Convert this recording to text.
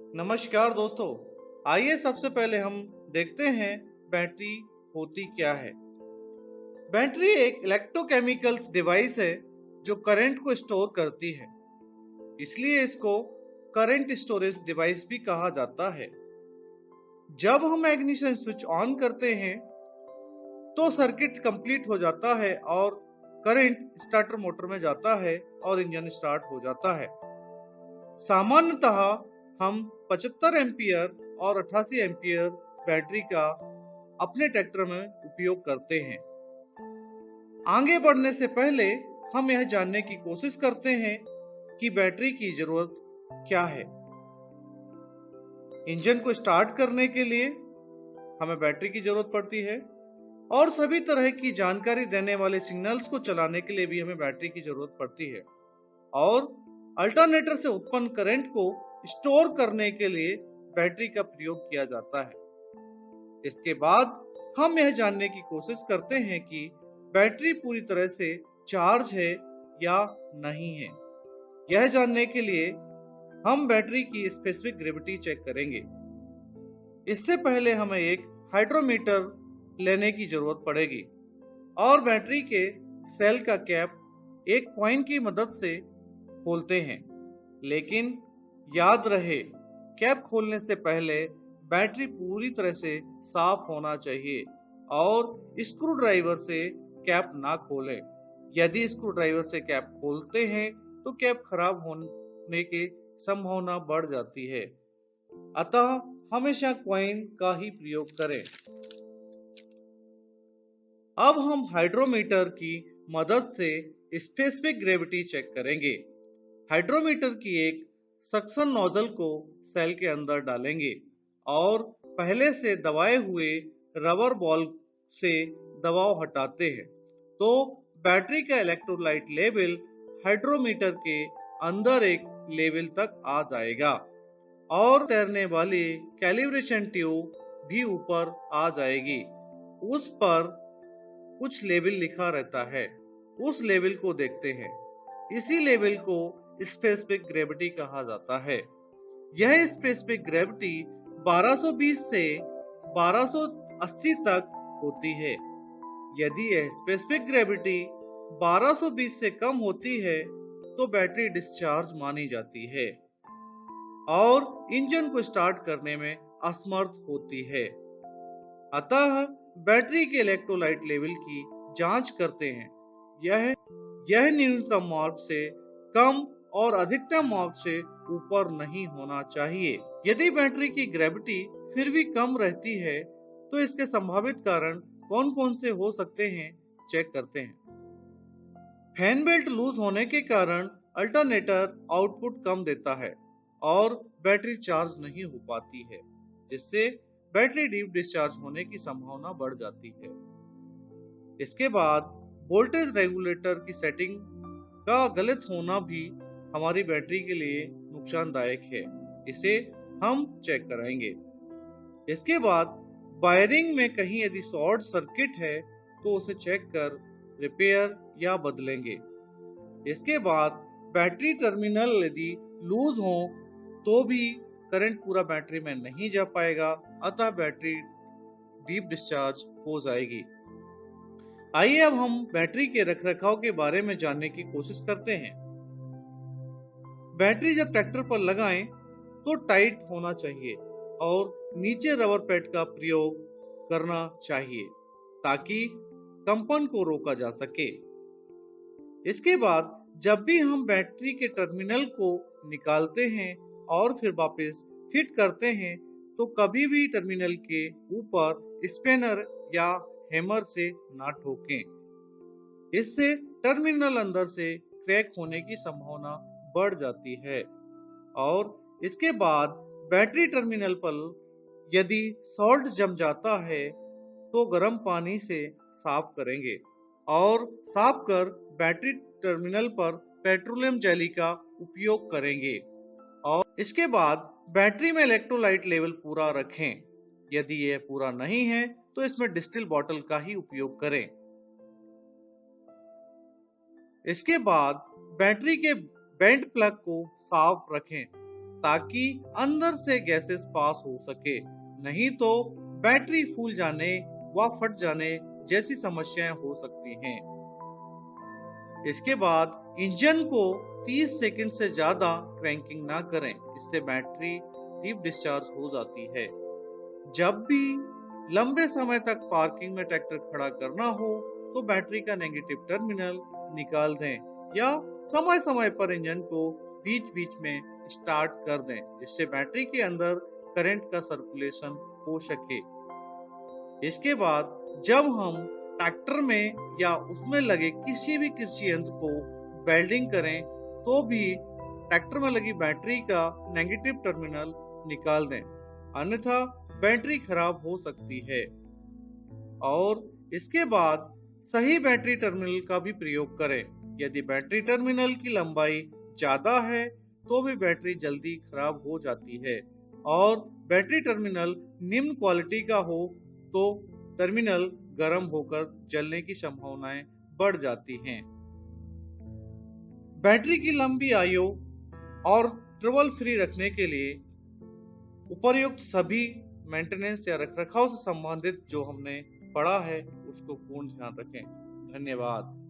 नमस्कार दोस्तों। आइए सबसे पहले हम देखते हैं बैटरी होती क्या है। बैटरी एक इलेक्ट्रोकेमिकल्स डिवाइस है जो करंट को स्टोर करती है, इसलिए इसको करंट स्टोरेज डिवाइस भी कहा जाता है। जब हम इग्निशन स्विच ऑन करते हैं तो सर्किट कंप्लीट हो जाता है और करंट स्टार्टर मोटर में जाता है और इंजन स्टार्ट हो जाता है। सामान्यतः हम 75 एम्पियर और 88 एम्पियर बैटरी का अपने ट्रैक्टर में उपयोग करते हैं। आगे बढ़ने से पहले हम यह जानने की कोशिश करते हैं कि बैटरी की जरूरत क्या है। इंजन को स्टार्ट करने के लिए हमें बैटरी की जरूरत पड़ती है और सभी तरह की जानकारी देने वाले सिग्नल्स को चलाने के लिए भी हमें बैटरी की जरूरत पड़ती है और अल्टरनेटर से उत्पन्न करंट को स्टोर करने के लिए बैटरी का प्रयोग किया जाता है। इसके बाद हम यह जानने की कोशिश करते हैं कि बैटरी पूरी तरह से चार्ज है या नहीं है। यह जानने के लिए हम बैटरी की स्पेसिफिक ग्रेविटी चेक करेंगे। इससे पहले हमें एक हाइड्रोमीटर लेने की जरूरत पड़ेगी और बैटरी के सेल का कैप एक कॉइन की मदद से खोलते हैं, लेकिन याद रहे कैप खोलने से पहले बैटरी पूरी तरह से साफ होना चाहिए और स्क्रू ड्राइवर से कैप ना खोलें। यदि स्क्रू ड्राइवर से कैप खोलते हैं तो कैप खराब होने की संभावना बढ़ जाती है, अतः हमेशा कॉइन का ही प्रयोग करें। अब हम हाइड्रोमीटर की मदद से स्पेसिफिक ग्रेविटी चेक करेंगे। हाइड्रोमीटर की एक सक्शन नोजल को सेल के अंदर डालेंगे और पहले से दबाए हुए रबर बॉल से दबाव हटाते हैं तो बैटरी का इलेक्ट्रोलाइट लेवल हाइड्रोमीटर के अंदर एक लेवल तक आ जाएगा और तैरने वाली कैलिब्रेशन ट्यूब भी ऊपर आ जाएगी। उस पर कुछ लेवल लिखा रहता है, उस लेवल को देखते हैं। इसी लेवल को स्पेसिफिक ग्रेविटी कहा जाता है। यह स्पेसिफिक ग्रेविटी 1220 से 1280 तक होती है। यदि यह स्पेसिफिक ग्रेविटी 1220 से कम होती है तो बैटरी डिस्चार्ज मानी जाती है और इंजन को स्टार्ट करने में असमर्थ होती है। अतः बैटरी के इलेक्ट्रोलाइट लेवल की जांच करते हैं। यह न्यूनतम मार्क से कम और अधिकतम मार्क से ऊपर नहीं होना चाहिए। यदि बैटरी की ग्रेविटी फिर भी कम रहती है तो इसके संभावित कारण कौन कौन से हो सकते हैं चेक करते हैं। फैन बेल्ट लूज होने के कारण अल्टरनेटर आउटपुट कम देता है और बैटरी चार्ज नहीं हो पाती है, जिससे बैटरी डीप डिस्चार्ज होने की संभावना बढ़ जाती है। इसके बाद वोल्टेज रेगुलेटर की सेटिंग का गलत होना भी हमारी बैटरी के लिए नुकसानदायक है, इसे हम चेक कराएंगे। इसके बाद वायरिंग में कहीं यदि शॉर्ट सर्किट है तो उसे चेक कर रिपेयर या बदलेंगे। इसके बाद बैटरी टर्मिनल यदि लूज हो तो भी करंट पूरा बैटरी में नहीं जा पाएगा, अतः बैटरी डीप डिस्चार्ज हो जाएगी। आइए अब हम बैटरी के रखरखाव के बारे में जानने की कोशिश करते हैं। बैटरी जब ट्रैक्टर पर लगाएं तो टाइट होना चाहिए और नीचे रबर पैड का प्रयोग करना चाहिए ताकि कंपन को रोका जा सके। इसके बाद जब भी हम बैटरी के टर्मिनल को निकालते हैं और फिर वापस फिट करते हैं तो कभी भी टर्मिनल के ऊपर स्पैनर या हैमर से ना ठोकें, इससे टर्मिनल अंदर से क्रैक होने की संभावना बढ़ जाती है। और इसके बाद बैटरी टर्मिनल पर यदि सॉल्ट जम जाता है तो गर्म पानी से साफ करेंगे और साफ कर बैटरी टर्मिनल पर पेट्रोलियम जेली का उपयोग करेंगे और इसके बाद बैटरी में इलेक्ट्रोलाइट लेवल पूरा रखें। यदि यह पूरा नहीं है तो इसमें डिस्टिल बॉटल का ही उपयोग करें। इसके बाद बैटरी के बेंट प्लग को साफ रखें ताकि अंदर से गैसेस पास हो सके, नहीं तो बैटरी फूल जाने व फट जाने जैसी समस्याएं हो सकती हैं। इसके बाद इंजन को 30 सेकंड से ज्यादा क्रैंकिंग ना करें, इससे बैटरी डीप डिस्चार्ज हो जाती है। जब भी लंबे समय तक पार्किंग में ट्रैक्टर खड़ा करना हो तो बैटरी का नेगेटिव टर्मिनल निकाल दें या समय समय पर इंजन को बीच बीच में स्टार्ट कर दें, जिससे बैटरी के अंदर करंट का सर्कुलेशन हो सके। इसके बाद जब हम ट्रैक्टर में या उसमें लगे किसी भी कृषि यंत्र को वेल्डिंग करें तो भी ट्रैक्टर में लगी बैटरी का नेगेटिव टर्मिनल निकाल दें, अन्यथा बैटरी खराब हो सकती है। और इसके बाद सही बैटरी टर्मिनल का भी प्रयोग करें। यदि बैटरी टर्मिनल की लंबाई ज्यादा है तो भी बैटरी जल्दी खराब हो जाती है, और बैटरी टर्मिनल निम्न क्वालिटी का हो तो टर्मिनल गर्म होकर जलने की संभावनाएं बढ़ जाती हैं। बैटरी की लंबी आयु और ट्रबल फ्री रखने के लिए उपर्युक्त सभी मेंटेनेंस या रखरखाव से संबंधित जो हमने पढ़ा है उसको पूर्ण ध्यान रखें। धन्यवाद।